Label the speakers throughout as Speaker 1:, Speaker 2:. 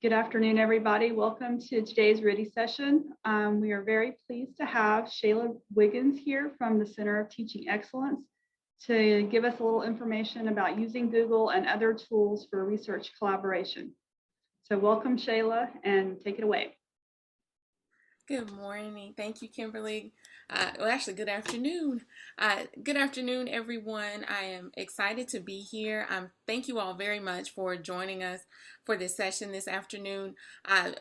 Speaker 1: Good afternoon, everybody. Welcome to today's RITI session. We are very pleased to have Shayla Wiggins here from the Center of Teaching Excellence to give us a little information about using Google and other tools for research collaboration. So welcome, Shayla, and take it away.
Speaker 2: Good morning. Thank you, Kimberly. Well, actually, good afternoon. Good afternoon, everyone. I am excited to be here. Thank you all very much for joining us for this session this afternoon.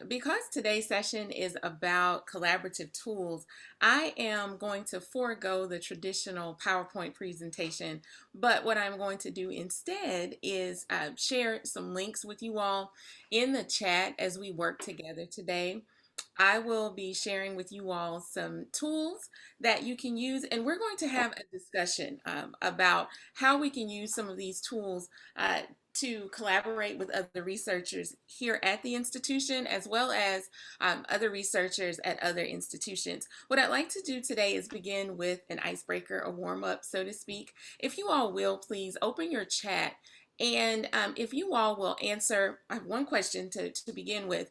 Speaker 2: Because today's session is about collaborative tools, I am going to forego the traditional PowerPoint presentation, but what I'm going to do instead is share some links with you all in the chat as we work together today. I will be sharing with you all some tools that you can use, and we're going to have a discussion about how we can use some of these tools to collaborate with other researchers here at the institution, as well as other researchers at other institutions. What I'd like to do today is begin with an icebreaker, a warm-up, so to speak. If you all will, please open your chat, and if you all will answer, I have one question to begin with.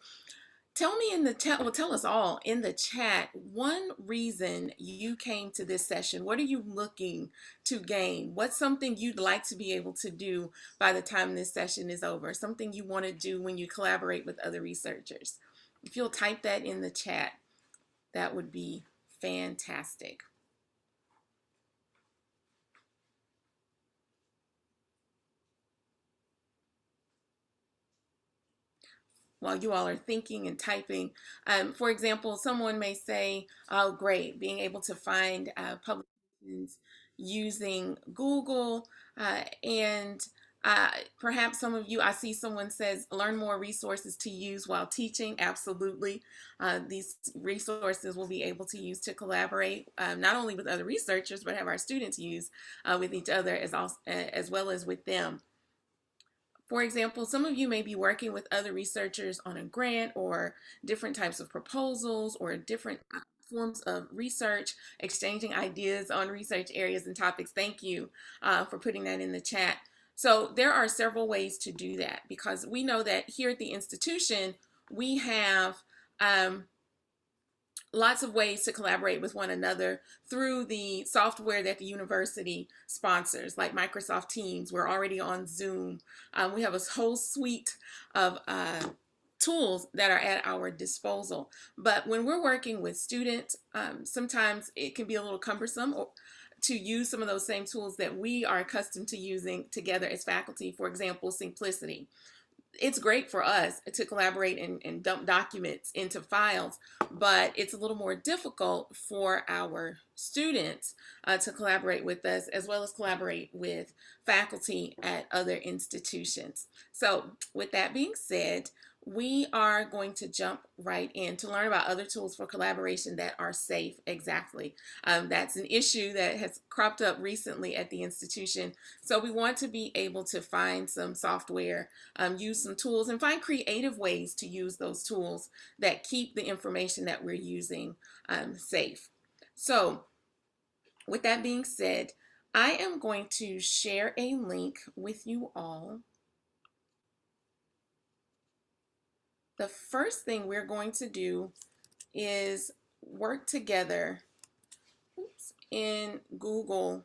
Speaker 2: Tell me in the chat, well, tell us all in the chat one reason you came to this session. What are you looking to gain? What's something you'd like to be able to do by the time this session is over? Something you want to do when you collaborate with other researchers. If you'll type that in the chat, that would be fantastic. While you all are thinking and typing. For example, someone may say, oh, great, being able to find publications using Google and perhaps some of you, I see someone says, learn more resources to use while teaching. Absolutely. These resources will be able to use to collaborate, not only with other researchers, but have our students use with each other as well as with them. For example, some of you may be working with other researchers on a grant or different types of proposals or different forms of research, exchanging ideas on research areas and topics. Thank you for putting that in the chat. So there are several ways to do that because we know that here at the institution, we have lots of ways to collaborate with one another through the software that the university sponsors, like Microsoft Teams. We're already on Zoom. We have a whole suite of tools that are at our disposal. But when we're working with students, sometimes it can be a little cumbersome to use some of those same tools that we are accustomed to using together as faculty. For example, Simplicity. It's great for us to collaborate and dump documents into files, but it's a little more difficult for our students to collaborate with us as well as collaborate with faculty at other institutions. So with that being said, we are going to jump right in to learn about other tools for collaboration that are safe. Exactly. That's an issue that has cropped up recently at the institution. So we want to be able to find some software, use some tools, and find creative ways to use those tools that keep the information that we're using safe. So with that being said, I am going to share a link with you all. The first thing we're going to do is work together in Google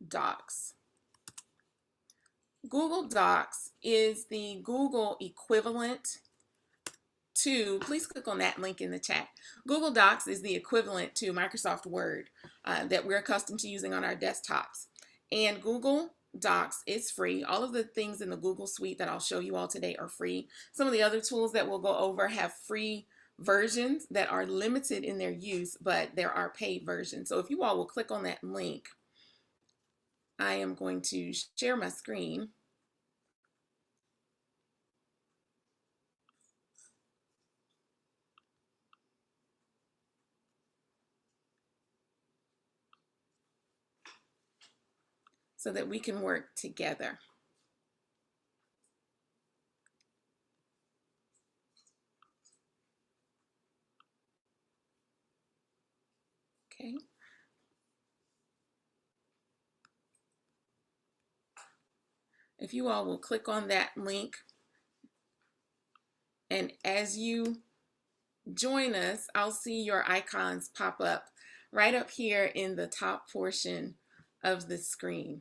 Speaker 2: Docs. Google Docs is the Google equivalent to, please click on that link in the chat. Google Docs is the equivalent to Microsoft Word that we're accustomed to using on our desktops. And Google Docs is free. All of the things in the Google suite that I'll show you all today are free. Some of the other tools that we'll go over have free versions that are limited in their use, but there are paid versions. So if you all will click on that link, I am going to share my screen. So that we can work together. Okay. If you all will click on that link, And as you join us, I'll see your icons pop up right up here in the top portion of the screen.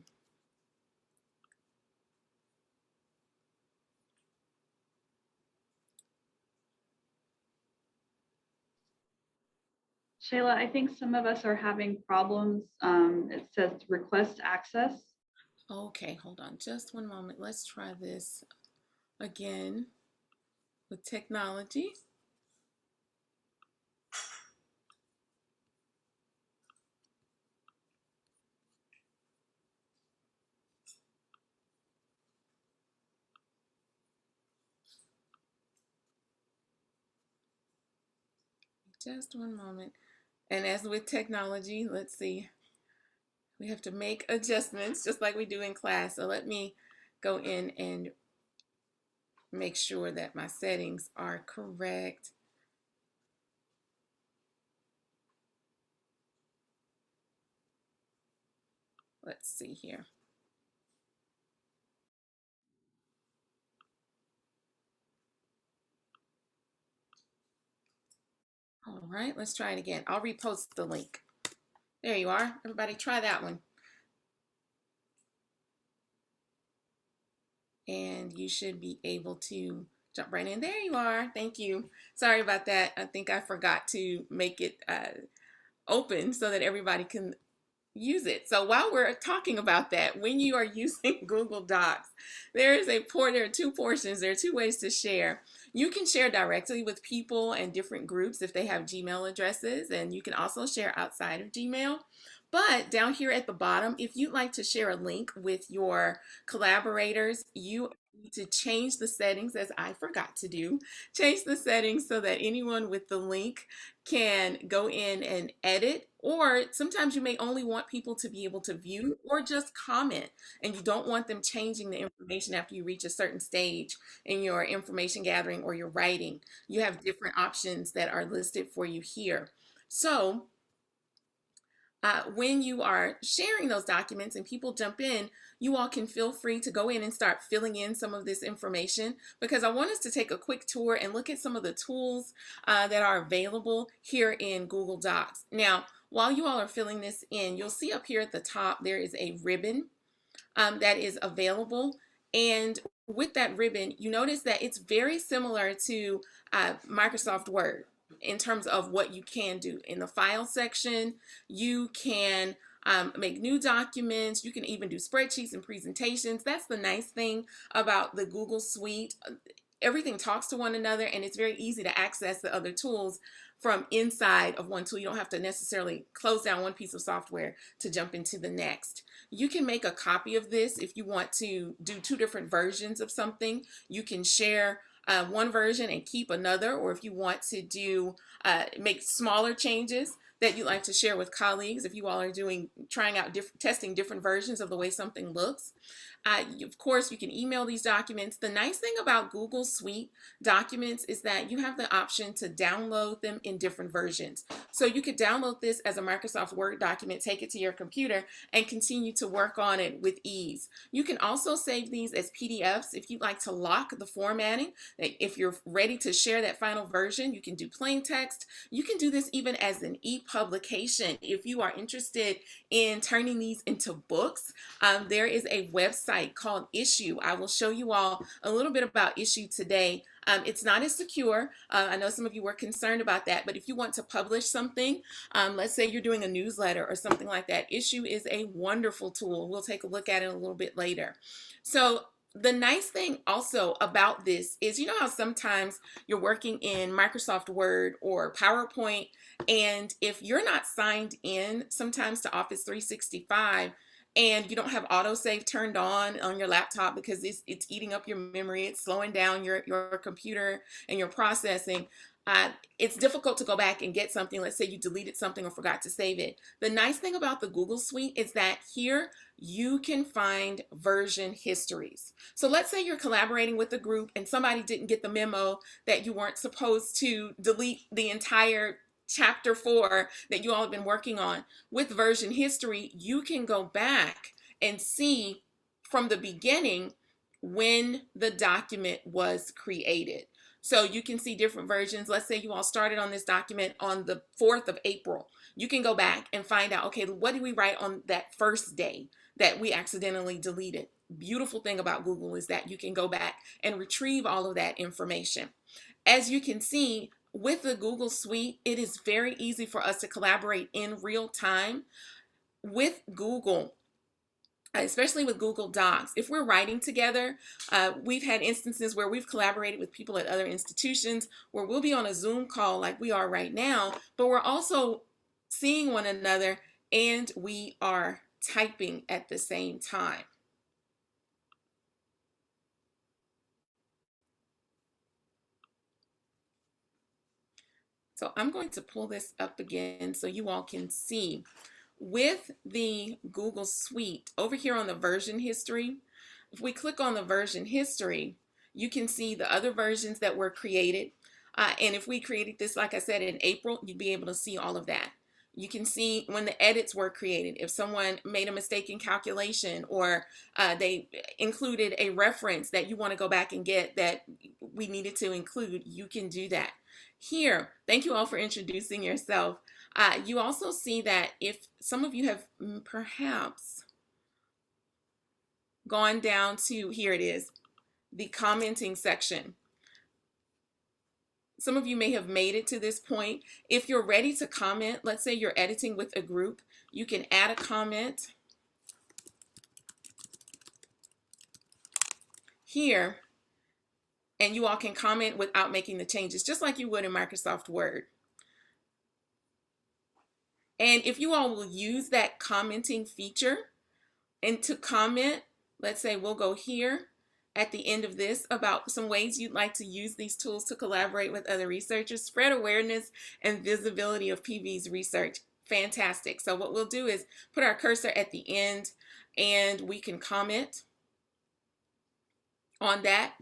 Speaker 1: Shayla, I think some of us are having problems. It says request access.
Speaker 2: Okay, hold on just one moment. Let's try this again with technology. Just one moment. And as with technology, let's see, we have to make adjustments just like we do in class. So let me go in and make sure that my settings are correct. Let's see here. All right, let's try it again. I'll repost the link. There you are. Everybody try that one. And you should be able to jump right in. There you are. Thank you. Sorry about that. I think I forgot to make it open so that everybody can use it. So while we're talking about that, when you are using Google Docs, there are two portions. There are two ways to share. You can share directly with people and different groups if they have Gmail addresses, and you can also share outside of Gmail. But down here at the bottom, if you'd like to share a link with your collaborators, you need to change the settings, as I forgot to do. Change the settings so that anyone with the link can go in and edit, or sometimes you may only want people to be able to view or just comment, and you don't want them changing the information after you reach a certain stage in your information gathering or your writing. You have different options that are listed for you here. So when you are sharing those documents and people jump in, you all can feel free to go in and start filling in some of this information, because I want us to take a quick tour and look at some of the tools that are available here in Google Docs. Now, while you all are filling this in, you'll see up here at the top there is a ribbon that is available. And with that ribbon, you notice that it's very similar to Microsoft Word in terms of what you can do. In the file section, you can make new documents. You can even do spreadsheets and presentations. That's the nice thing about the Google Suite. Everything talks to one another, and it's very easy to access the other tools from inside of one tool. You don't have to necessarily close down one piece of software to jump into the next. You can make a copy of this if you want to do two different versions of something. You can share one version and keep another, or if you want to do make smaller changes that you like to share with colleagues, if you all are trying out testing different versions of the way something looks. Of course, you can email these documents. The nice thing about Google Suite documents is that you have the option to download them in different versions. So you could download this as a Microsoft Word document, take it to your computer, and continue to work on it with ease. You can also save these as PDFs if you'd like to lock the formatting. If you're ready to share that final version, you can do plain text. You can do this even as an e-publication. If you are interested in turning these into books, there is a website called Issue. I will show you all a little bit about Issue today. It's not as secure. I know some of you were concerned about that, but if you want to publish something, let's say you're doing a newsletter or something like that, Issue is a wonderful tool. We'll take a look at it a little bit later. So the nice thing also about this is, you know how sometimes you're working in Microsoft Word or PowerPoint, and if you're not signed in sometimes to Office 365, and you don't have autosave turned on your laptop because it's eating up your memory, it's slowing down your computer and your processing, it's difficult to go back and get something. Let's say you deleted something or forgot to save it. The nice thing about the Google Suite is that here you can find version histories. So let's say you're collaborating with a group and somebody didn't get the memo that you weren't supposed to delete the entire chapter 4 that you all have been working on. With version history, you can go back and see from the beginning when the document was created. So you can see different versions. Let's say you all started on this document on the 4th of April. You can go back and find out, okay, what did we write on that first day that we accidentally deleted? Beautiful thing about Google is that you can go back and retrieve all of that information. As you can see, with the Google Suite, it is very easy for us to collaborate in real time with Google, especially with Google Docs. If we're writing together, we've had instances where we've collaborated with people at other institutions where we'll be on a Zoom call like we are right now, but we're also seeing one another and we are typing at the same time. So I'm going to pull this up again so you all can see. With the Google Suite, over here on the version history, if we click on the version history, you can see the other versions that were created. And if we created this, like I said, in April, you'd be able to see all of that. You can see when the edits were created, if someone made a mistake in calculation or they included a reference that you want to go back and get that we needed to include, you can do that. Here, thank you all for introducing yourself. You also see that if some of you have perhaps gone down to, here it is, the commenting section. Some of you may have made it to this point. If you're ready to comment, let's say you're editing with a group, you can add a comment here, and you all can comment without making the changes, just like you would in Microsoft Word. And if you all will use that commenting feature and to comment, let's say we'll go here at the end of this about some ways you'd like to use these tools to collaborate with other researchers, spread awareness and visibility of PV's research. Fantastic. So what we'll do is put our cursor at the end and we can comment on that.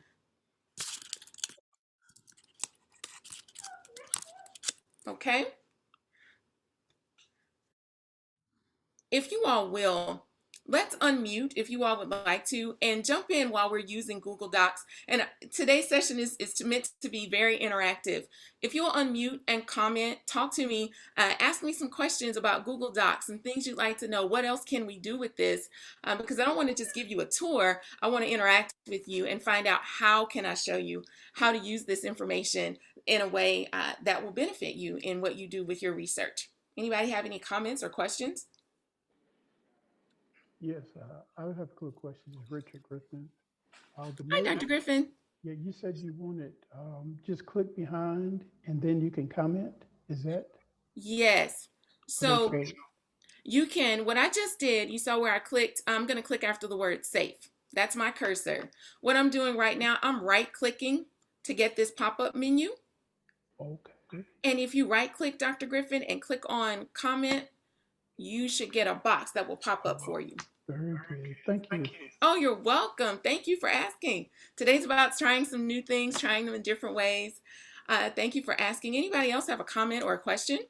Speaker 2: Okay. If you all will, let's unmute if you all would like to and jump in while we're using Google Docs. And today's session is meant to be very interactive. If you'll unmute and comment, talk to me, ask me some questions about Google Docs and things you'd like to know. What else can we do with this? Because I don't want to just give you a tour. I want to interact with you and find out how can I show you how to use this information in a way that will benefit you in what you do with your research. Anybody have any comments or questions?
Speaker 3: Yes, I would have a couple of questions. Richard Griffin.
Speaker 2: Hi, Dr. Griffin.
Speaker 3: Yeah, you said you wanted just click behind and then you can comment. Is that?
Speaker 2: Yes. So
Speaker 3: Okay.
Speaker 2: you can, what I just did, you saw where I clicked, I'm going to click after the word safe. That's my cursor. What I'm doing right now, I'm right clicking to get this pop-up menu.
Speaker 3: Okay.
Speaker 2: And if you right click, Dr. Griffin, and click on comment, you should get a box that will pop up for you.
Speaker 3: Very good. Thank you.
Speaker 2: Oh, you're welcome. Thank you for asking. Today's about trying some new things, trying them in different ways. Thank you for asking. Anybody else have a comment or a question?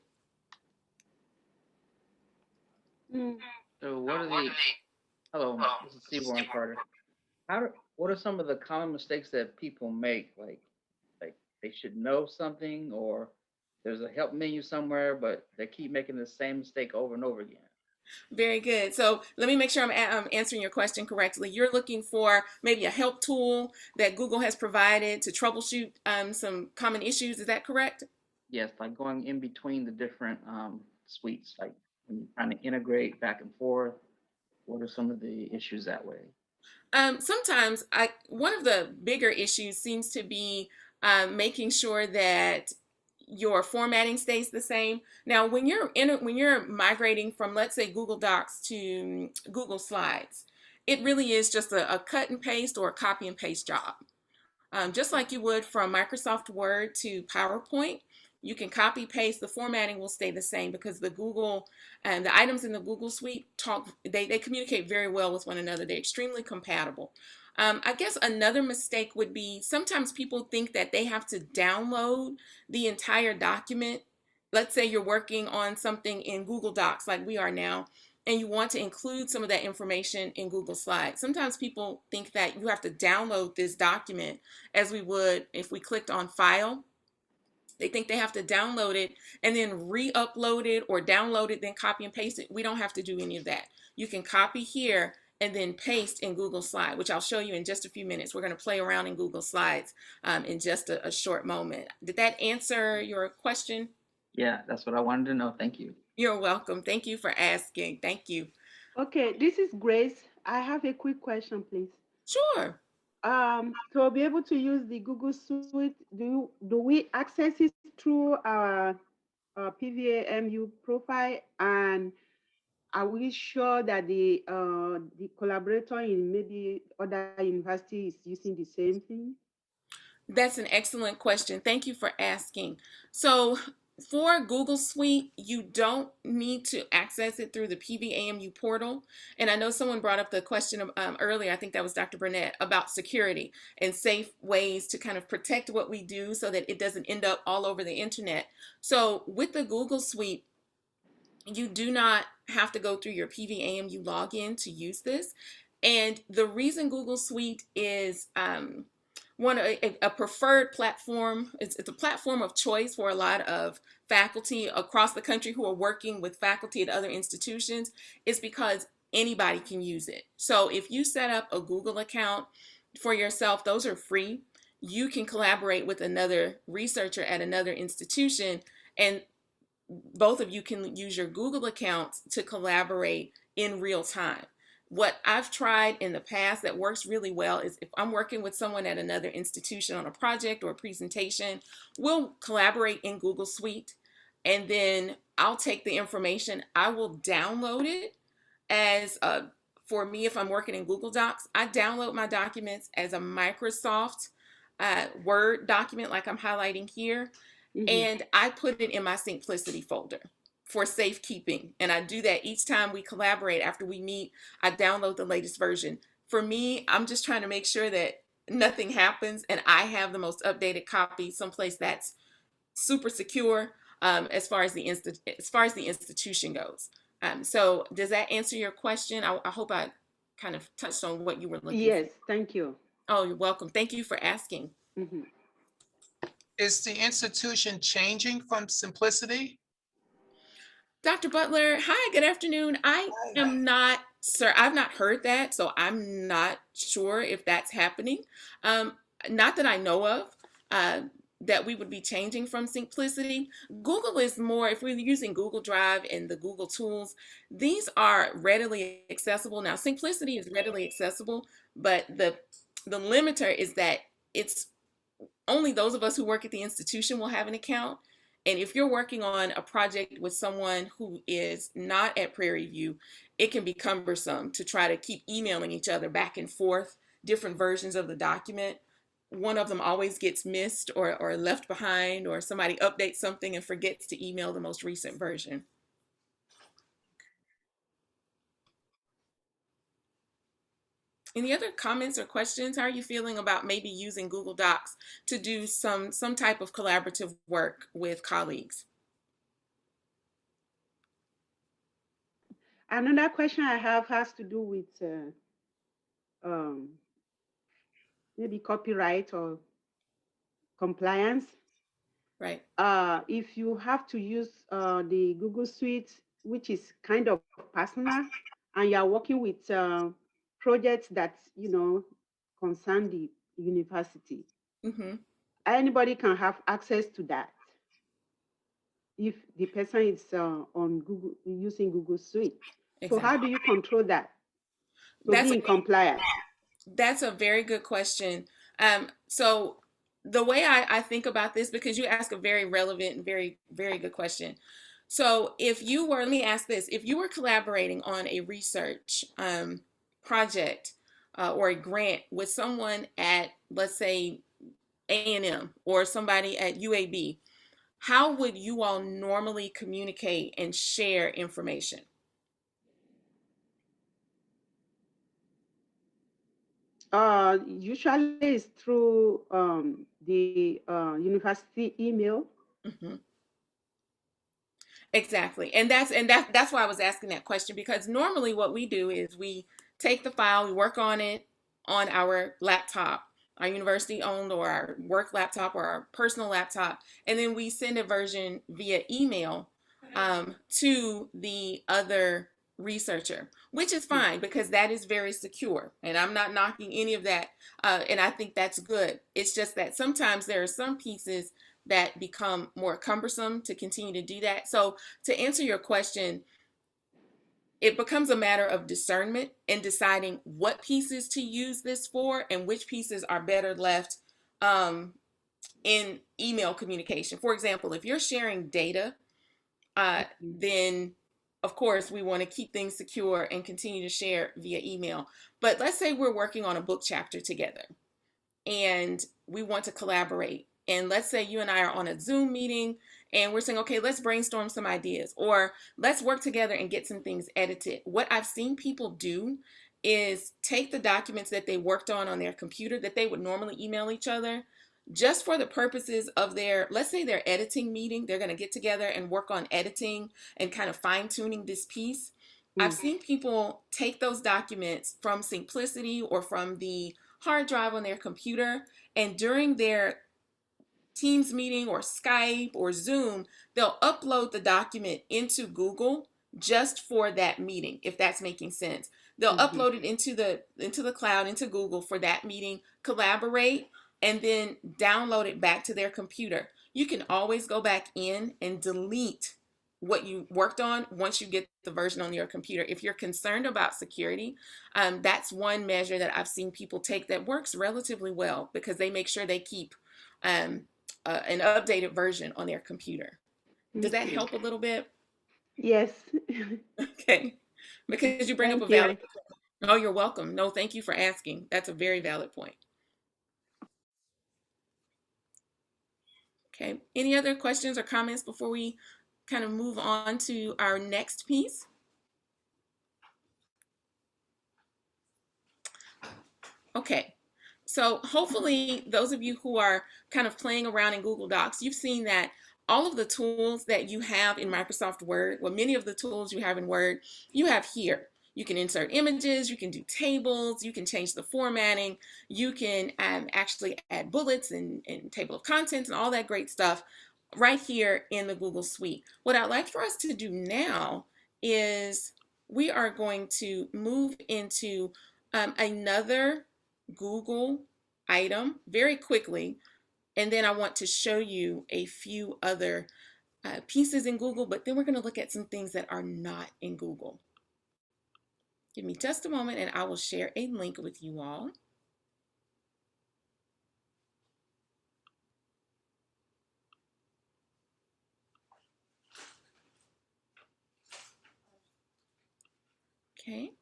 Speaker 4: So what are the, hello, this is Seaborn Carter. What are some of the common mistakes that people make? Like they should know something, or there's a help menu somewhere, but they keep making the same mistake over and over again.
Speaker 2: Very good. So let me make sure I'm answering your question correctly. You're looking for maybe a help tool that Google has provided to troubleshoot some common issues. Is that correct?
Speaker 4: Yes, like going in between the different suites, like when you're trying to integrate back and forth. What are some of the issues that way?
Speaker 2: Sometimes one of the bigger issues seems to be making sure that your formatting stays the same. Now, when you're migrating from, let's say, Google Docs to Google Slides, it really is just a cut and paste or a copy and paste job. Just like you would from Microsoft Word to PowerPoint, you can copy paste. The formatting will stay the same because the Google and the items in the Google Suite they communicate very well with one another. They're extremely compatible. I guess another mistake would be sometimes people think that they have to download the entire document. Let's say you're working on something in Google Docs like we are now. and you want to include some of that information in Google Slides. Sometimes people think that you have to download this document as we would if we clicked on File. They think they have to download it and then re-upload it or download it, then copy and paste it. We don't have to do any of that. You can copy here and then paste in Google Slide, which I'll show you in just a few minutes. We're going to play around in Google Slides in just a short moment. Did that answer your question?
Speaker 4: Yeah, that's what I wanted to know. Thank you.
Speaker 2: You're welcome. Thank you for asking. Thank you.
Speaker 5: Okay, this is Grace. I have a quick question, please.
Speaker 2: Sure.
Speaker 5: To be able to use the Google Suite, do we access it through our PVAMU profile, and are we sure that the collaborator in maybe other university is using the same thing?
Speaker 2: That's an excellent question. Thank you for asking. So for Google Suite, you don't need to access it through the PVAMU portal. And I know someone brought up the question earlier, I think that was Dr. Burnett, about security and safe ways to kind of protect what we do so that it doesn't end up all over the internet. So with the Google Suite, you do not have to go through your PVAMU login to use this. And the reason Google Suite is a preferred platform, it's a platform of choice for a lot of faculty across the country who are working with faculty at other institutions, is because anybody can use it. So if you set up a Google account for yourself, those are free. You can collaborate with another researcher at another institution, and both of you can use your Google accounts to collaborate in real time. What I've tried in the past that works really well is if I'm working with someone at another institution on a project or a presentation, we'll collaborate in Google Suite, and then I'll take the information, I will download it as for me, if I'm working in Google Docs, I download my documents as a Microsoft Word document like I'm highlighting here. And I put it in my Simplicity folder for safekeeping. And I do that each time we collaborate. After we meet, I download the latest version. For me, I'm just trying to make sure that nothing happens and I have the most updated copy someplace that's super secure as far as the institution goes. So does that answer your question? I hope I kind of touched on what you were looking for.
Speaker 5: Yes, thank you.
Speaker 2: Oh, you're welcome. Thank you for asking.
Speaker 6: Is the institution changing from Simplicity?
Speaker 2: Dr. Butler, hi, good afternoon. I am not, sir, I've not heard that, so I'm not sure if that's happening. Not that I know of, that we would be changing from Simplicity. Google is more, if we're using Google Drive and the Google tools, these are readily accessible. Now, Simplicity is readily accessible, but the limiter is that it's only those of us who work at the institution will have an account. And if you're working on a project with someone who is not at Prairie View, it can be cumbersome to try to keep emailing each other back and forth, different versions of the document. One of them always gets missed or left behind, or somebody updates something and forgets to email the most recent version. Any other comments or questions? How are you feeling about maybe using Google Docs to do some type of collaborative work with colleagues?
Speaker 5: Another question I have has to do with maybe copyright or compliance.
Speaker 2: Right.
Speaker 5: If you have to use the Google Suite, which is kind of personal, and you are working with projects that concern the university, anybody can have access to that if the person is on Google using Google Suite. Exactly. So how do you control that? So being compliant.
Speaker 2: That's a very good question. So the way I think about this, because you ask a very relevant and very, very good question. So if you were, let me ask this, if you were collaborating on a research project or a grant with someone at, let's say, A&M or somebody at UAB, how would you all normally communicate and share information?
Speaker 5: Usually it's through the university email.
Speaker 2: Exactly. That's why I was asking that question, because normally what we do is we take the file, we work on it on our laptop, our university owned or our work laptop or our personal laptop, and then we send a version via email to the other researcher, which is fine because that is very secure. And I'm not knocking any of that. And I think that's good. It's just that sometimes there are some pieces that become more cumbersome to continue to do that. So to answer your question, it becomes a matter of discernment and deciding what pieces to use this for and which pieces are better left in email communication. For example, if you're sharing data, then of course we want to keep things secure and continue to share via email. But let's say we're working on a book chapter together and we want to collaborate. And let's say you and I are on a Zoom meeting and we're saying, okay, let's brainstorm some ideas or let's work together and get some things edited. What I've seen people do is take the documents that they worked on their computer that they would normally email each other, just for the purposes of their, let's say their editing meeting, they're going to get together and work on editing and kind of fine tuning this piece. I've seen people take those documents from Simplicity or from the hard drive on their computer, and during their Teams meeting or Skype or Zoom, they'll upload the document into Google just for that meeting, if that's making sense. They'll upload it into the cloud, into Google for that meeting, collaborate, and then download it back to their computer. You can always go back in and delete what you worked on once you get the version on your computer. If you're concerned about security, that's one measure that I've seen people take that works relatively well because they make sure they keep an updated version on their computer. Does that help a little bit?
Speaker 5: Yes.
Speaker 2: Okay. Because you bring up a valid point. Oh, you're welcome. No, thank you for asking. That's a very valid point. Okay. Any other questions or comments before we kind of move on to our next piece? Okay. So hopefully those of you who are kind of playing around in Google Docs, you've seen that all of the tools that you have in Microsoft Word, well, many of the tools you have in Word, you have here. You can insert images, you can do tables, you can change the formatting, you can actually add bullets and table of contents and all that great stuff right here in the Google Suite. What I'd like for us to do now is we are going to move into another Google item very quickly, and then I want to show you a few other pieces in Google, but then we're going to look at some things that are not in Google. Give me just a moment and I will share a link with you all. Okay,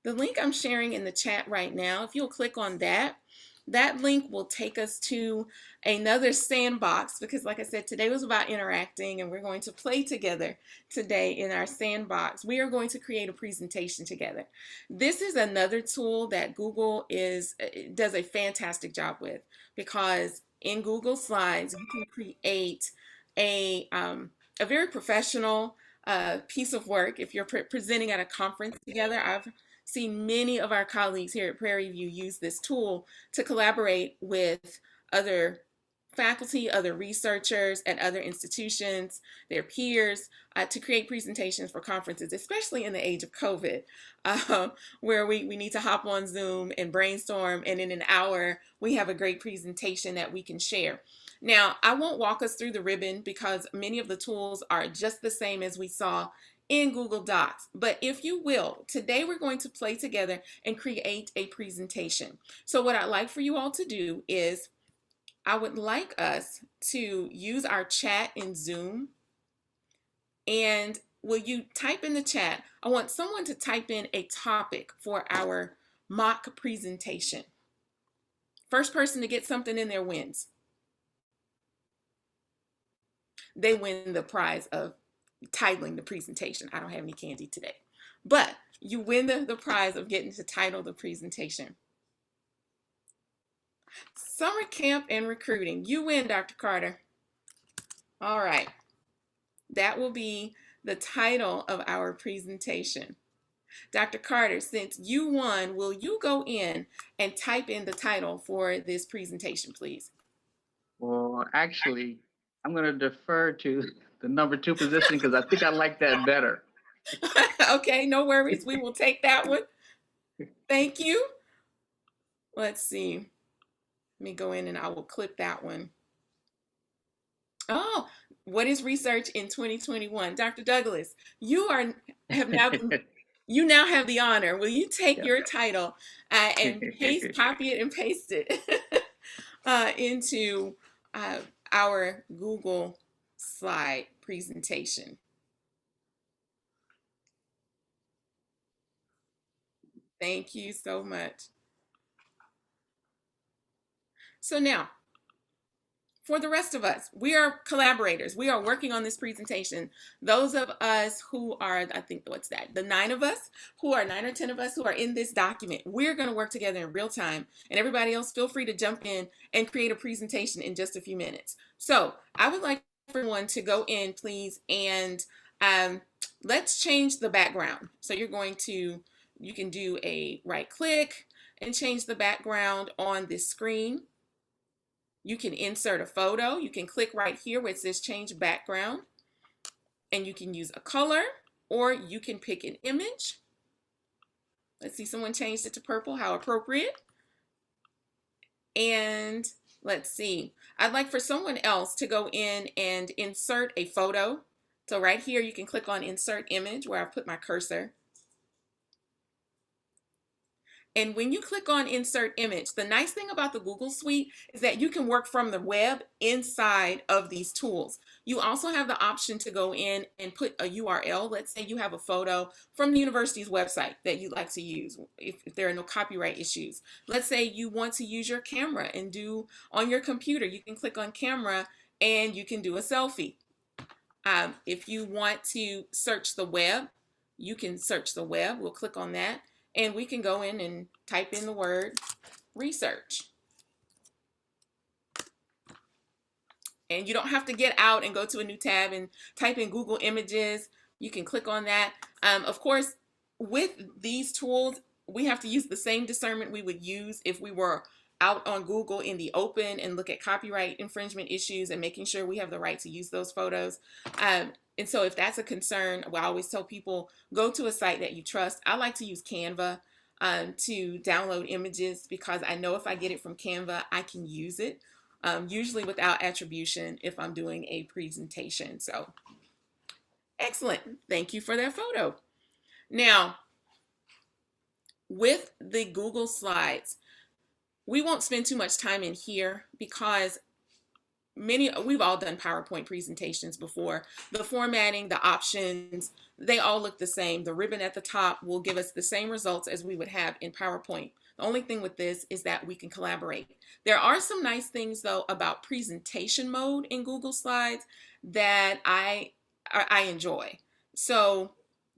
Speaker 2: the link I'm sharing in the chat right now, if you'll click on that, that link will take us to another sandbox because like I said, today was about interacting and we're going to play together today in our sandbox. We are going to create a presentation together. This is another tool that Google does a fantastic job with because in Google Slides, you can create a very professional piece of work. If you're presenting at a conference together, I've seen many of our colleagues here at Prairie View use this tool to collaborate with other faculty, other researchers at other institutions, their peers, to create presentations for conferences, especially in the age of COVID, where we need to hop on Zoom and brainstorm, and in an hour, we have a great presentation that we can share. Now, I won't walk us through the ribbon because many of the tools are just the same as we saw in Google Docs. But if you will, today we're going to play together and create a presentation. So what I'd like for you all to do is I would like us to use our chat in Zoom. And will you type in the chat? I want someone to type in a topic for our mock presentation. First person to get something in there wins. They win the prize of titling the presentation. I don't have any candy today, but you win the prize of getting to title the presentation. Summer camp and recruiting. You win, Dr. Carter. All right. That will be the title of our presentation. Dr. Carter, since you won, will you go in and type in the title for this presentation, please?
Speaker 4: Well, actually, I'm going to defer to the number 2 position because I think I like that better.
Speaker 2: Okay, no worries. We will take that one. Thank you. Let's see. Let me go in and I will clip that one. Oh, what is research in 2021? Dr. Douglas, you now have the honor. Will you take your title and copy it and paste it into our Google slide presentation? Thank you so much. So now, for the rest of us, we are collaborators. We are working on this presentation. Those of us who are, I think, what's that? The 9 of us who are 9 or 10 of us who are in this document, we're going to work together in real time. And everybody else, feel free to jump in and create a presentation in just a few minutes. So I would like everyone to go in, please, and let's change the background. So you can do a right click and change the background on this screen. You can insert a photo. You can click right here where it says change background, and you can use a color, or you can pick an image. Let's see, someone changed it to purple. How appropriate. And let's see, I'd like for someone else to go in and insert a photo. So right here, you can click on insert image where I've put my cursor. And when you click on insert image, the nice thing about the Google Suite is that you can work from the web inside of these tools. You also have the option to go in and put a URL. Let's say you have a photo from the university's website that you'd like to use if there are no copyright issues. Let's say you want to use your camera and do on your computer. You can click on camera and you can do a selfie. If you want to search the web, you can search the web. We'll click on that. And we can go in and type in the word research. And you don't have to get out and go to a new tab and type in Google Images. You can click on that. Of course, with these tools, we have to use the same discernment we would use if we were out on Google in the open and look at copyright infringement issues and making sure we have the right to use those photos. And so if that's a concern, well, I always tell people, go to a site that you trust. I like to use Canva to download images because I know if I get it from Canva, I can use it, usually without attribution if I'm doing a presentation. So excellent. Thank you for that photo. Now, with the Google Slides, we won't spend too much time in here because we've all done PowerPoint presentations before. The formatting, the options, they all look the same. The ribbon at the top will give us the same results as we would have in PowerPoint. The only thing with this is that we can collaborate. There are some nice things though about presentation mode in Google Slides that I enjoy. So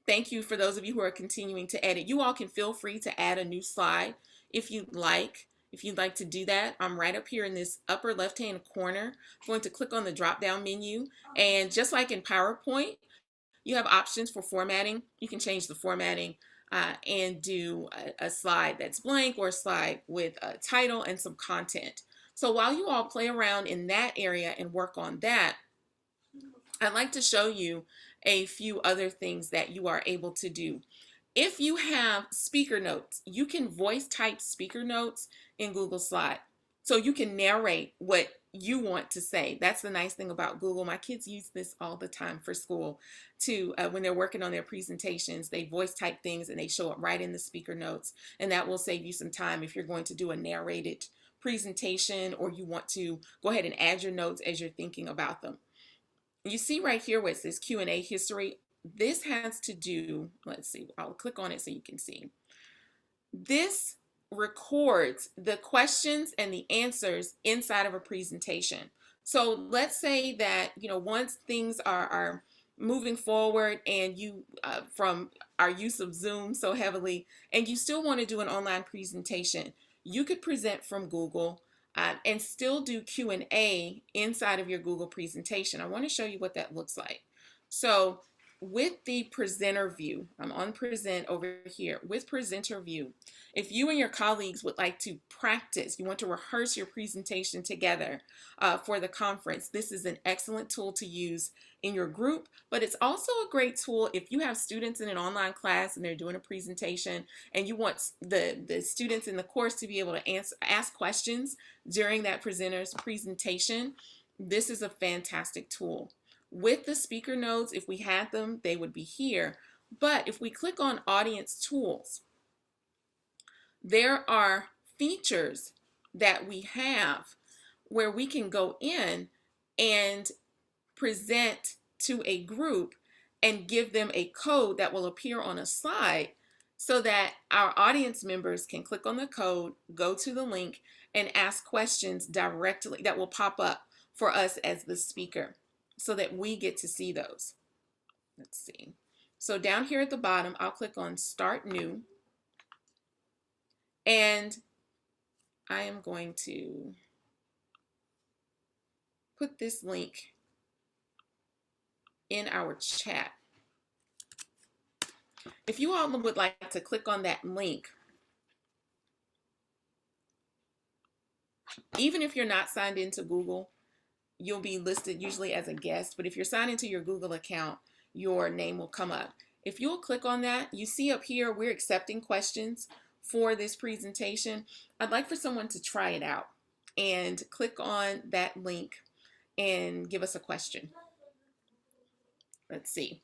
Speaker 2: thank you for those of you who are continuing to edit. You all can feel free to add a new slide if you'd like. If you'd like to do that, I'm right up here in this upper left-hand corner. I'm going to click on the drop-down menu. And just like in PowerPoint, you have options for formatting. You can change the formatting and do a slide that's blank or a slide with a title and some content. So while you all play around in that area and work on that, I'd like to show you a few other things that you are able to do. If you have speaker notes, you can voice type speaker notes in Google Slide. So you can narrate what you want to say. That's the nice thing about Google. My kids use this all the time for school to when they're working on their presentations, they voice type things and they show up right in the speaker notes. And that will save you some time if you're going to do a narrated presentation or you want to go ahead and add your notes as you're thinking about them. You see right here where it says Q&A history. This has to do, let's see, I'll click on it so you can see. This records the questions and the answers inside of a presentation. So let's say that, once things are moving forward and you, from our use of Zoom so heavily, and you still want to do an online presentation, you could present from Google and still do Q&A inside of your Google presentation. I want to show you what that looks like. So with the presenter view, I'm on present over here with presenter view. If you and your colleagues would like to practice, you want to rehearse your presentation together for the conference, this is an excellent tool to use in your group, but it's also a great tool if you have students in an online class and they're doing a presentation and you want the students in the course to be able to ask questions during that presenter's presentation. This is a fantastic tool. With the speaker notes, if we had them, they would be here. But if we click on audience tools, there are features that we have where we can go in and present to a group and give them a code that will appear on a slide so that our audience members can click on the code, go to the link, and ask questions directly that will pop up for us as the speaker, so that we get to see those. Let's see. So down here at the bottom, I'll click on Start New. And I am going to put this link in our chat. If you all would like to click on that link, even if you're not signed into Google, you'll be listed usually as a guest, but if you're signed into your Google account, your name will come up. If you'll click on that, you see up here, we're accepting questions for this presentation. I'd like for someone to try it out and click on that link and give us a question. Let's see.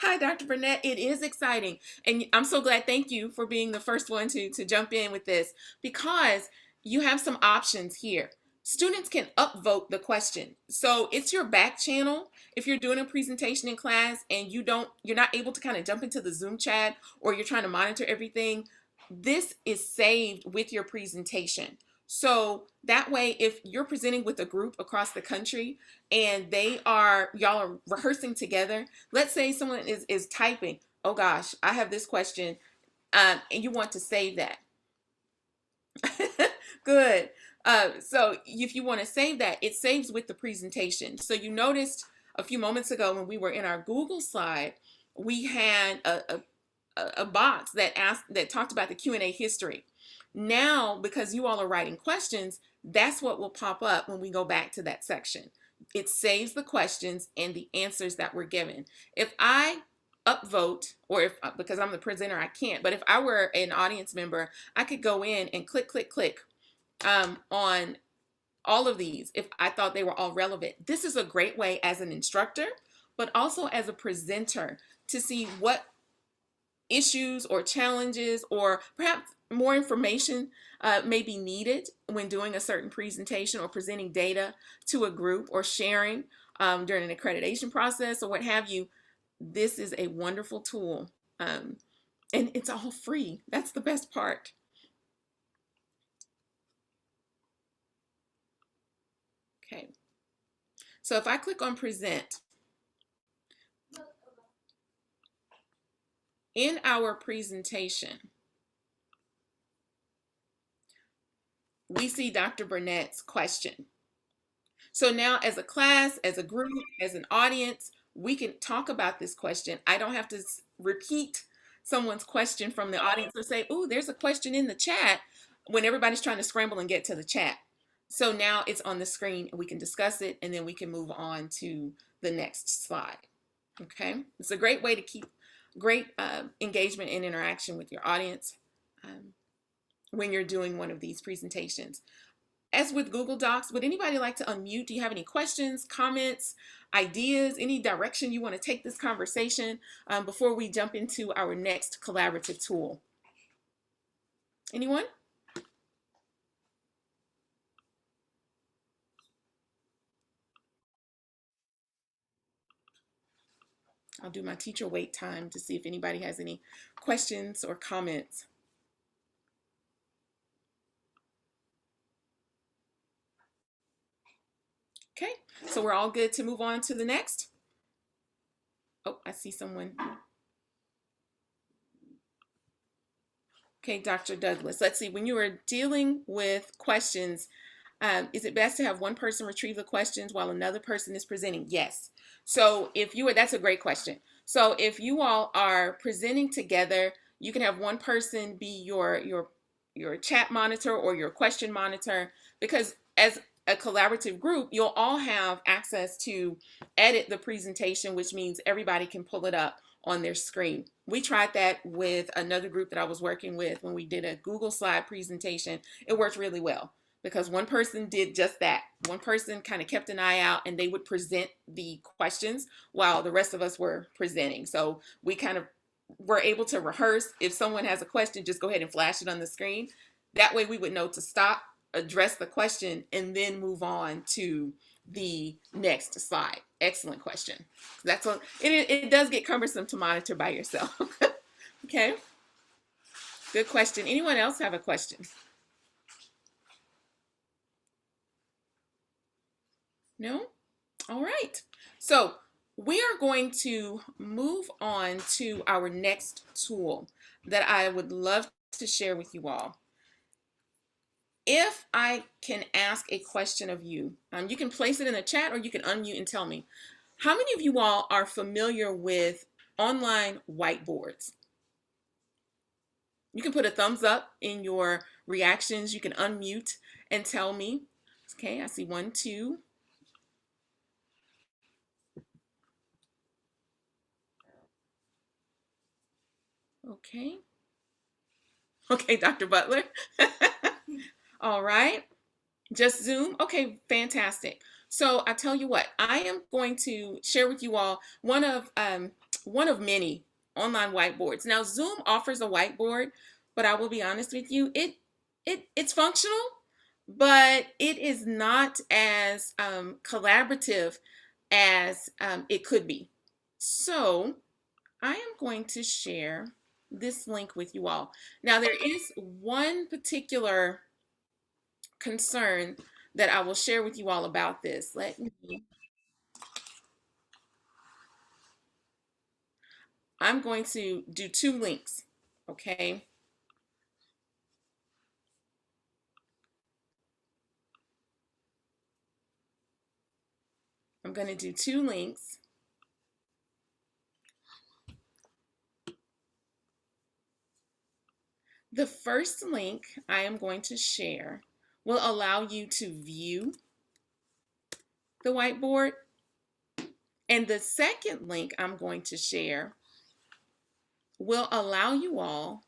Speaker 2: Hi, Dr. Burnett. It is exciting. And I'm so glad. Thank you for being the first one to jump in with this, because you have some options here. Students can upvote the question. So it's your back channel. If you're doing a presentation in class and you're not able to kind of jump into the Zoom chat, or you're trying to monitor everything, this is saved with your presentation. So that way, if you're presenting with a group across the country and y'all are rehearsing together, let's say someone is typing, oh gosh, I have this question, and you want to save that. Good. So if you want to save that, it saves with the presentation. So you noticed a few moments ago when we were in our Google slide, we had a box that talked about the Q&A history. Now, because you all are writing questions, that's what will pop up when we go back to that section. It saves the questions and the answers that were given. If I upvote, or because I'm the presenter, I can't, but if I were an audience member, I could go in and click on all of these if I thought they were all relevant. This is a great way as an instructor, but also as a presenter, to see what issues or challenges or perhaps more information may be needed when doing a certain presentation or presenting data to a group or sharing during an accreditation process or what have you. This is a wonderful tool, and it's all free. That's the best part. Okay, so if I click on present, in our presentation, we see Dr. Burnett's question. So now as a class, as a group, as an audience, we can talk about this question. I don't have to repeat someone's question from the audience or say, oh, there's a question in the chat, when everybody's trying to scramble and get to the chat. So now it's on the screen and we can discuss it, and then we can move on to the next slide. Okay, it's a great way to keep great engagement and interaction with your audience when you're doing one of these presentations. As with Google Docs, would anybody like to unmute? Do you have any questions, comments, ideas, any direction you want to take this conversation before we jump into our next collaborative tool? Anyone? I'll do my teacher wait time to see if anybody has any questions or comments. Okay, so we're all good to move on to the next. Oh, I see someone. Okay, Dr. Douglas, let's see, when you were dealing with questions, Is it best to have one person retrieve the questions while another person is presenting? Yes. So if you are, that's a great question. So if you all are presenting together, you can have one person be your chat monitor or your question monitor, because as a collaborative group, you'll all have access to edit the presentation, which means everybody can pull it up on their screen. We tried that with another group that I was working with when we did a Google slide presentation. It worked really well because one person did just that. One person kind of kept an eye out and they would present the questions while the rest of us were presenting. So we kind of were able to rehearse. If someone has a question, just go ahead and flash it on the screen. That way we would know to stop, address the question, and then move on to the next slide. Excellent question. That's what it does get cumbersome to monitor by yourself. Okay. Good question. Anyone else have a question? No? All right. So we are going to move on to our next tool that I would love to share with you all. If I can ask a question of you, you can place it in the chat or you can unmute and tell me. How many of you all are familiar with online whiteboards? You can put a thumbs up in your reactions. You can unmute and tell me. Okay, I see 1, 2. Okay. Okay, Dr. Butler. All right. Just Zoom? Okay, fantastic. So I tell you what, I am going to share with you all one of many online whiteboards. Now Zoom offers a whiteboard, but I will be honest with you, it's functional, but it is not as collaborative as it could be. So I am going to share this link with you all. Now there is one particular concern that I will share with you all about this. I'm going to do 2 links, okay? I'm going to do 2 links. The first link I am going to share will allow you to view the whiteboard. And the second link I'm going to share will allow you all,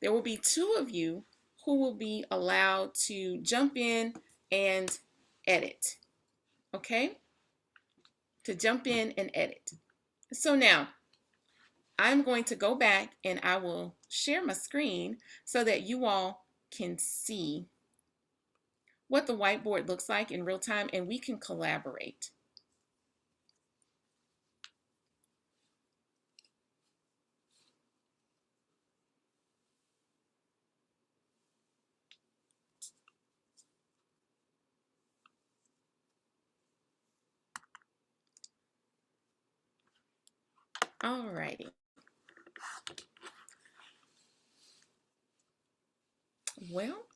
Speaker 2: there will be 2 of you who will be allowed to jump in and edit, okay? To jump in and edit. So now, I'm going to go back and I will share my screen so that you all can see what the whiteboard looks like in real time and we can collaborate. All righty. Well,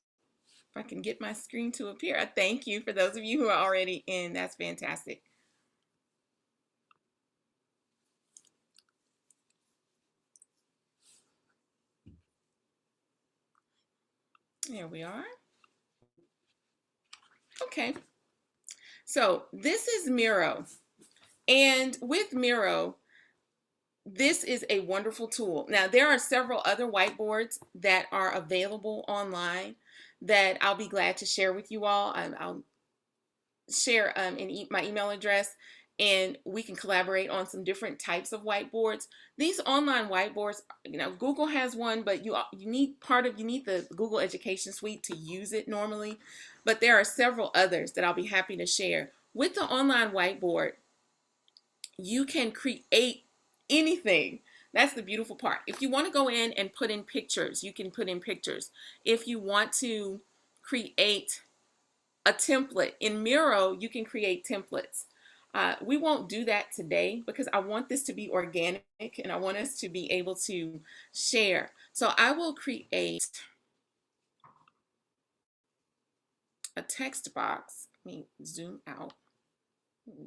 Speaker 2: if I can get my screen to appear, I thank you for those of you who are already in. That's fantastic. There we are. Okay. So this is Miro. And with Miro, this is a wonderful tool. Now, there are several other whiteboards that are available online that I'll be glad to share with you all. I'll share my email address and we can collaborate on some different types of whiteboards. These online whiteboards, you know, Google has one, but you need the Google Education Suite to use it normally. But there are several others that I'll be happy to share. With the online whiteboard, you can create anything. That's the beautiful part. If you want to go in and put in pictures, you can put in pictures. If you want to create a template in Miro, you can create templates. We won't do that today because I want this to be organic and I want us to be able to share. So I will create a text box. Let me zoom out.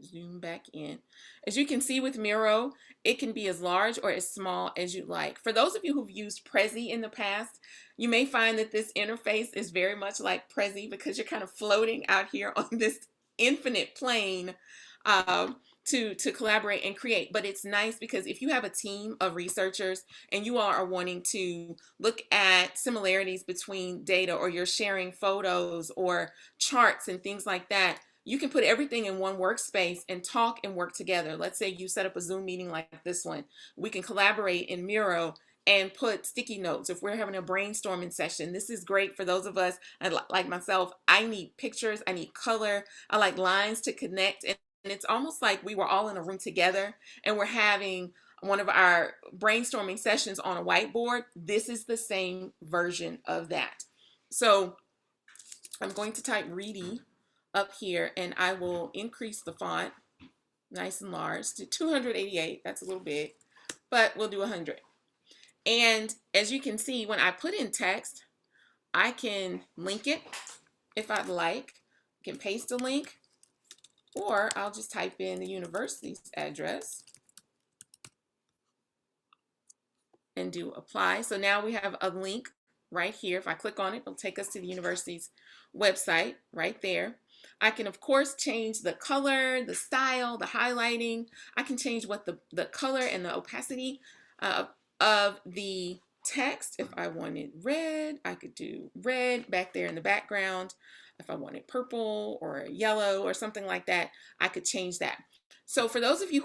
Speaker 2: Zoom back in. As you can see with Miro, it can be as large or as small as you like. For those of you who've used Prezi in the past, you may find that this interface is very much like Prezi because you're kind of floating out here on this infinite plane to collaborate and create. But it's nice because if you have a team of researchers and you all are wanting to look at similarities between data, or you're sharing photos or charts and things like that, you can put everything in one workspace and talk and work together. Let's say you set up a Zoom meeting like this one. We can collaborate in Miro and put sticky notes. If we're having a brainstorming session, this is great for those of us, like myself, I need pictures, I need color, I like lines to connect. And it's almost like we were all in a room together and we're having one of our brainstorming sessions on a whiteboard. This is the same version of that. So I'm going to type RITI up here and I will increase the font nice and large to 288. That's a little big, but we'll do 100. And as you can see, when I put in text, I can link it if I'd like. I can paste a link, or I'll just type in the university's address and do apply. So now we have a link right here. If I click on it, it'll take us to the university's website right there. I can, of course, change the color, the style, the highlighting. I can change what the color and the opacity of the text. If I wanted red, I could do red back there in the background. If I wanted purple or yellow or something like that, I could change that. So for those of you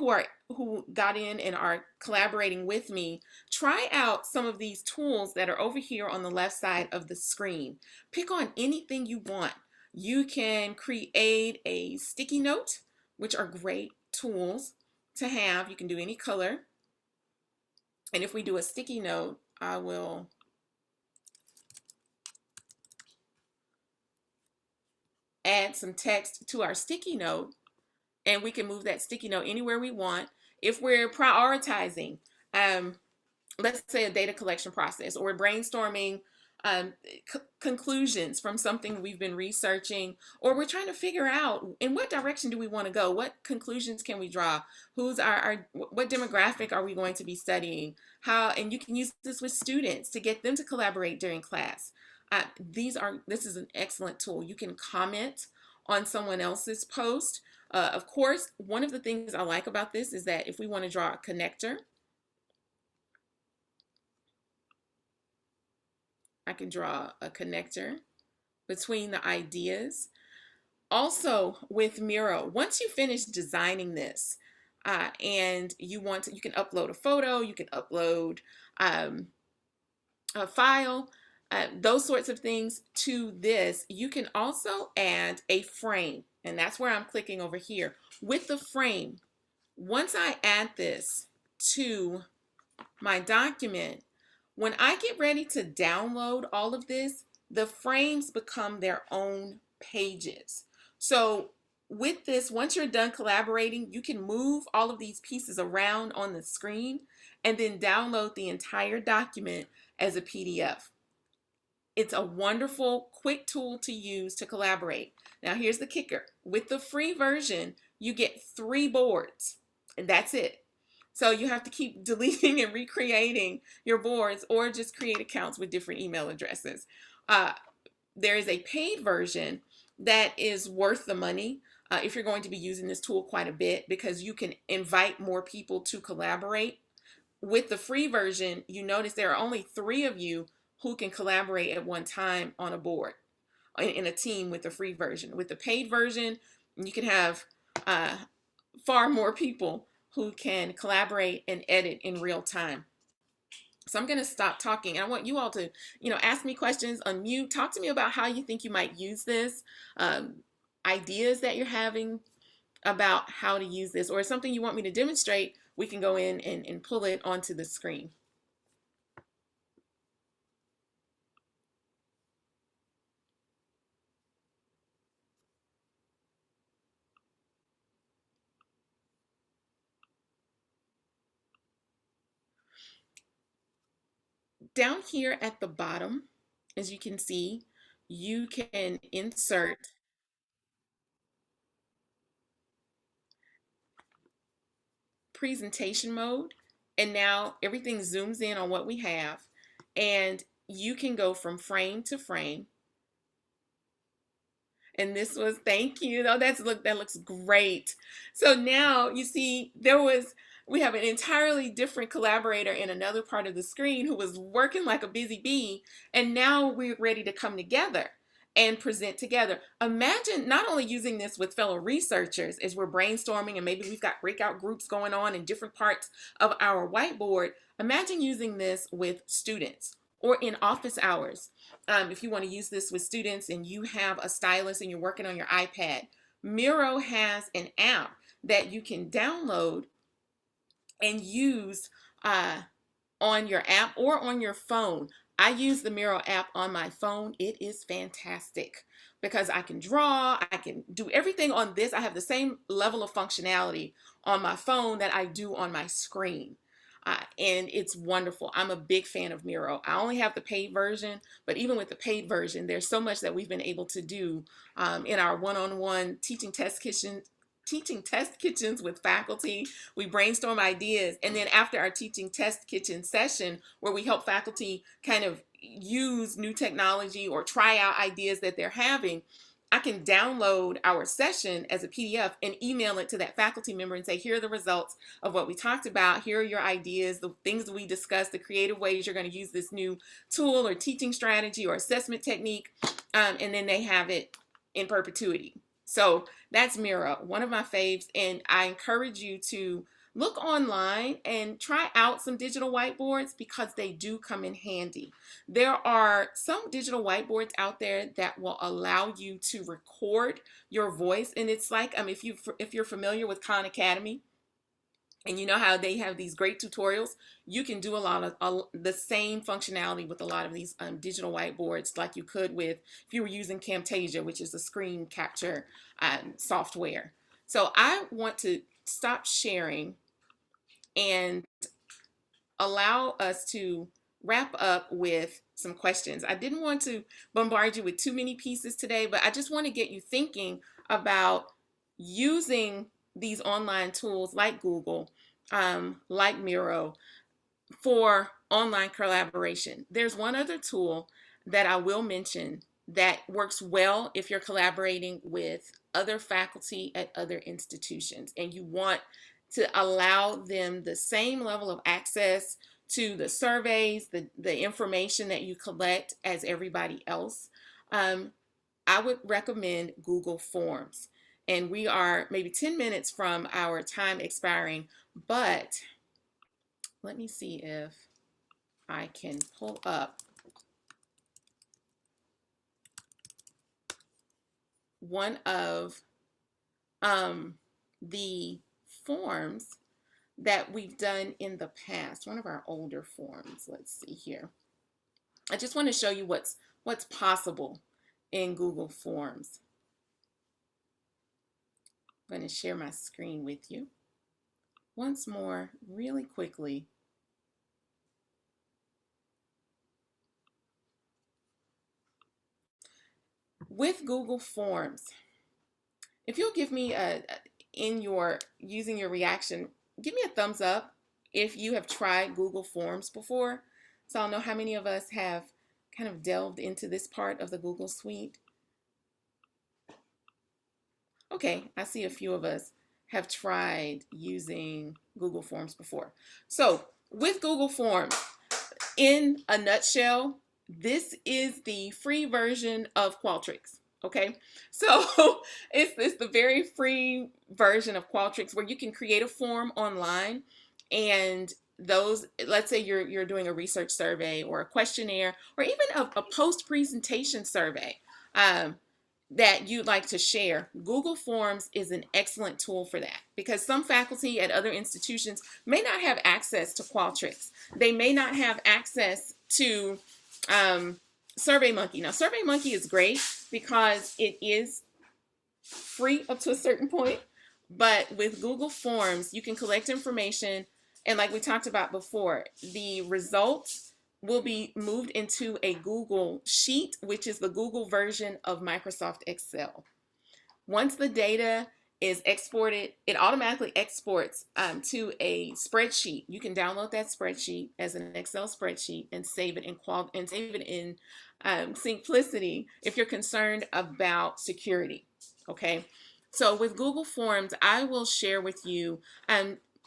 Speaker 2: who got in and are collaborating with me, try out some of these tools that are over here on the left side of the screen. Pick on anything you want. You can create a sticky note, which are great tools to have. You can do any color. And if we do a sticky note, I will add some text to our sticky note, and we can move that sticky note anywhere we want. If we're prioritizing, let's say a data collection process, or we're brainstorming conclusions from something we've been researching, or we're trying to figure out in what direction do we want to go, what conclusions can we draw, who's what demographic are we going to be studying, how, and you can use this with students to get them to collaborate during class. This is an excellent tool. You can comment on someone else's post. Of course, one of the things I like about this is that if we want to draw a connector, I can draw a connector between the ideas. Also with Miro, once you finish designing this and you can upload a photo, you can upload a file, those sorts of things to this. You can also add a frame, and that's where I'm clicking over here. With the frame, once I add this to my document, when I get ready to download all of this, the frames become their own pages. So with this, once you're done collaborating, you can move all of these pieces around on the screen and then download the entire document as a PDF. It's a wonderful, quick tool to use to collaborate. Now here's the kicker. With the free version, you get 3 boards, and that's it. So you have to keep deleting and recreating your boards, or just create accounts with different email addresses. There is a paid version that is worth the money if you're going to be using this tool quite a bit, because you can invite more people to collaborate. With the free version, you notice there are only 3 of you who can collaborate at one time on a board in a team with the free version. With the paid version, you can have far more people who can collaborate and edit in real time. So I'm going to stop talking. I want you all to, ask me questions, unmute, talk to me about how you think you might use this, ideas that you're having about how to use this, or something you want me to demonstrate. We can go in and pull it onto the screen. Down here at the bottom, as you can see, you can insert presentation mode, and now everything zooms in on what we have, and you can go from frame to frame. And this was, thank you. Oh, that looks great. So now you see we have an entirely different collaborator in another part of the screen who was working like a busy bee. And now we're ready to come together and present together. Imagine not only using this with fellow researchers as we're brainstorming, and maybe we've got breakout groups going on in different parts of our whiteboard. Imagine using this with students or in office hours. If you want to use this with students and you have a stylus and you're working on your iPad, Miro has an app that you can download and use on your app or on your phone. I use the Miro app on my phone. It is fantastic because I can draw, I can do everything on this. I have the same level of functionality on my phone that I do on my screen. And it's wonderful. I'm a big fan of Miro. I only have the paid version, but even with the paid version, there's so much that we've been able to do in our one-on-one teaching test kitchens with faculty. We brainstorm ideas, and then after our teaching test kitchen session, where we help faculty kind of use new technology or try out ideas that they're having, I can download our session as a PDF and email it to that faculty member and say, here are the results of what we talked about. Here are your ideas, the things that we discussed, the creative ways you're going to use this new tool or teaching strategy or assessment technique. And then they have it in perpetuity. So that's Miro, one of my faves. And I encourage you to look online and try out some digital whiteboards because they do come in handy. There are some digital whiteboards out there that will allow you to record your voice. And it's like, if you're familiar with Khan Academy, and you know how they have these great tutorials, you can do a lot of the same functionality with a lot of these digital whiteboards like you could with if you were using Camtasia, which is a screen capture software. So I want to stop sharing and allow us to wrap up with some questions. I didn't want to bombard you with too many pieces today, but I just want to get you thinking about using these online tools like Google, like Miro, for online collaboration. There's one other tool that I will mention that works well if you're collaborating with other faculty at other institutions and you want to allow them the same level of access to the surveys, the information that you collect as everybody else. I would recommend Google Forms. And we are maybe 10 minutes from our time expiring, but let me see if I can pull up one of the forms that we've done in the past, one of our older forms. Let's see here. I just want to show you what's possible in Google Forms. I'm going to share my screen with you once more really quickly. With Google Forms, if you'll give me using your reaction, give me a thumbs up if you have tried Google Forms before, so I'll know how many of us have kind of delved into this part of the Google Suite. Okay, I see a few of us have tried using Google Forms before. So with Google Forms, in a nutshell, this is the free version of Qualtrics. Okay, so it's the very free version of Qualtrics where you can create a form online, and those, let's say you're doing a research survey or a questionnaire or even a post-presentation survey that you'd like to share. Google Forms is an excellent tool for that because some faculty at other institutions may not have access to Qualtrics. They may not have access to SurveyMonkey. Now, SurveyMonkey is great because it is free up to a certain point, but with Google Forms, you can collect information, and like we talked about before, the results will be moved into a Google Sheet, which is the Google version of Microsoft Excel. Once the data is exported. It automatically exports to a spreadsheet. You can download that spreadsheet as an Excel spreadsheet and save it in Simplicity if you're concerned about security. Okay, so with Google Forms, I will share with you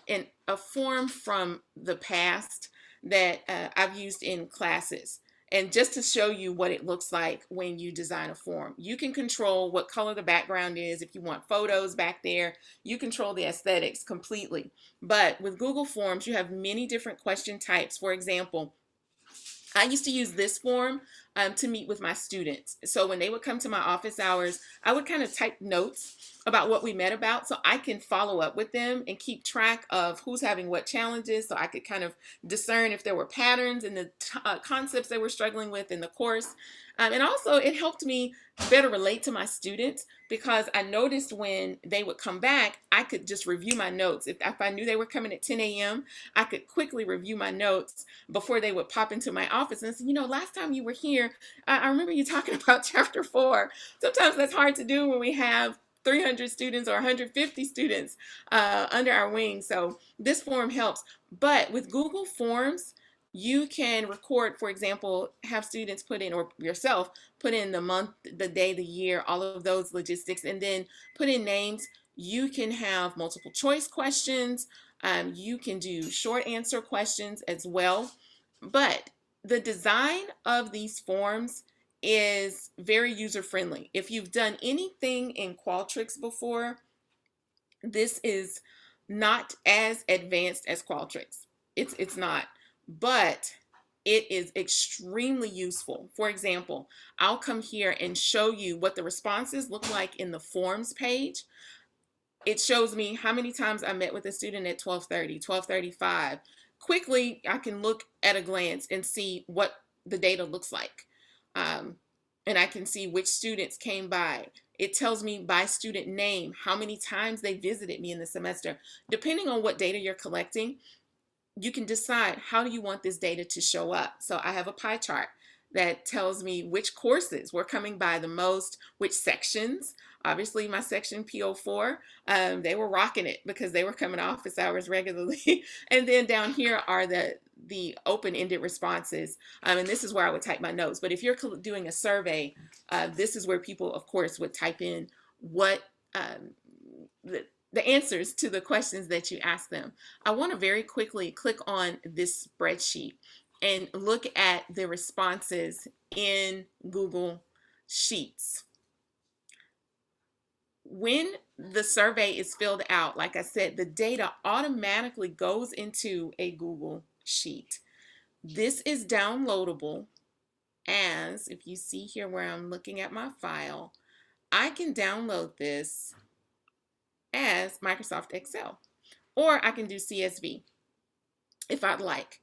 Speaker 2: in a form from the past that I've used in classes. And just to show you what it looks like when you design a form, you can control what color the background is. If you want photos back there, you control the aesthetics completely. But with Google Forms, you have many different question types. For example, I used to use this form to meet with my students. So when they would come to my office hours, I would kind of type notes about what we met about so I can follow up with them and keep track of who's having what challenges, so I could kind of discern if there were patterns in the concepts they were struggling with in the course. And also it helped me better relate to my students because I noticed when they would come back, I could just review my notes. If I knew they were coming at 10 a.m., I could quickly review my notes before they would pop into my office and say, you know, last time you were here, I remember you talking about chapter 4. Sometimes that's hard to do when we have 300 students or 150 students under our wing. So this form helps. But with Google Forms, you can record, for example, have students put in, or yourself, put in the month, the day, the year, all of those logistics, and then put in names. You can have multiple choice questions. You can do short answer questions as well. But the design of these forms is very user-friendly. If you've done anything in Qualtrics before, this is not as advanced as Qualtrics. It's not, but it is extremely useful. For example, I'll come here and show you what the responses look like in the forms page. It shows me how many times I met with a student at 12:30, 12:35. Quickly, I can look at a glance and see what the data looks like. And I can see which students came by. It tells me by student name how many times they visited me in the semester. Depending on what data you're collecting, you can decide how do you want this data to show up. So I have a pie chart that tells me which courses were coming by the most, which sections. Obviously, my section PO4, they were rocking it because they were coming to office hours regularly. And then down here are the open-ended responses. And this is where I would type my notes. But if you're doing a survey, this is where people, of course, would type in what the answers to the questions that you ask them. I want to very quickly click on this spreadsheet and look at the responses in Google Sheets. When the survey is filled out, like I said, the data automatically goes into a Google Sheet. This is downloadable as, if you see here where I'm looking at my file, I can download this as Microsoft Excel, or I can do CSV if I'd like.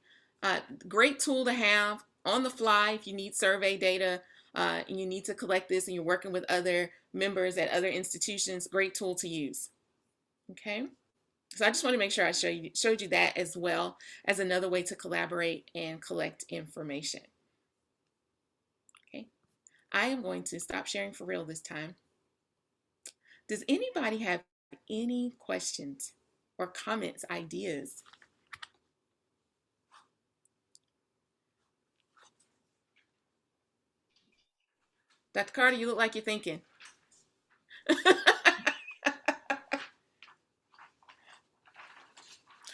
Speaker 2: Great tool to have on the fly if you need survey data and you need to collect this and you're working with other members at other institutions. Great tool to use. Okay, so I just want to make sure I showed you that as well as another way to collaborate and collect information. Okay, I am going to stop sharing for real this time. Does anybody have any questions or comments, ideas? Dr. Carter, you look like you're thinking.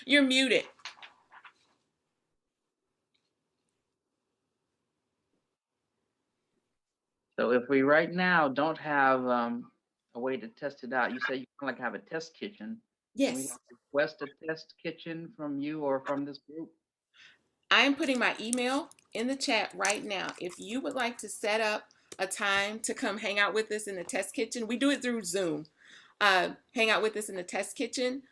Speaker 2: You're muted.
Speaker 4: So if we right now don't have a way to test it out, you say you kind of like have a test kitchen. Can we
Speaker 2: Yes.
Speaker 4: request a test kitchen from you or from this group?
Speaker 2: I am putting my email in the chat right now. If you would like to set up a time to come hang out with us in the test kitchen, we do it through Zoom. Hang out with us in the test kitchen,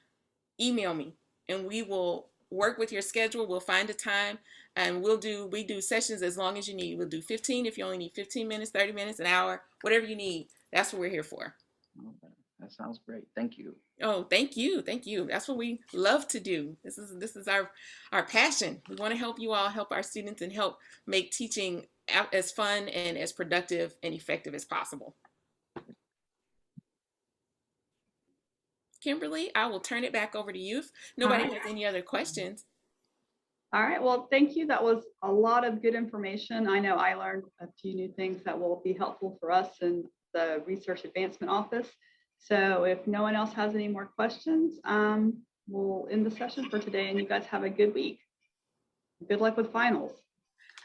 Speaker 2: email me and we will work with your schedule. We'll find a time and we do sessions as long as you need. We'll do 15 if you only need 15 minutes, 30 minutes, an hour, whatever you need. That's what we're here for.
Speaker 4: Okay. That sounds great. Thank you.
Speaker 2: Oh, thank you. Thank you. That's what we love to do. This is our passion. We want to help you all, help our students, and help make teaching as fun and as productive and effective as possible. Kimberly, I will turn it back over to you if nobody has any other questions.
Speaker 1: All right, well, thank you. That was a lot of good information. I know I learned a few new things that will be helpful for us in the Research Advancement Office. So if no one else has any more questions, we'll end the session for today, and you guys have a good week. Good luck with finals.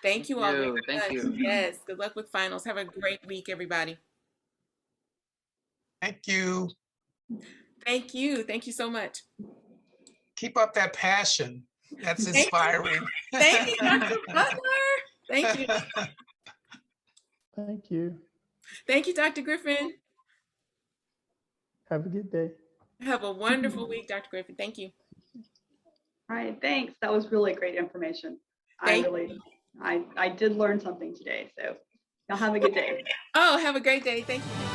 Speaker 2: Thank you all very much.
Speaker 4: Thank you.
Speaker 2: Yes, good luck with finals. Have a great week, everybody.
Speaker 6: Thank you.
Speaker 2: Thank you. Thank you so much.
Speaker 6: Keep up that passion. That's
Speaker 2: Thank you.
Speaker 6: inspiring.
Speaker 2: Thank you, Dr. Butler. Thank you.
Speaker 3: Thank you.
Speaker 2: Thank you, Dr. Griffin.
Speaker 3: Have a good day.
Speaker 2: Have a wonderful week, Dr. Griffin. Thank you.
Speaker 1: All right, thanks. That was really great information.
Speaker 2: Thank
Speaker 1: I did learn something today, so y'all have a good day.
Speaker 2: Oh, have a great day. Thank you.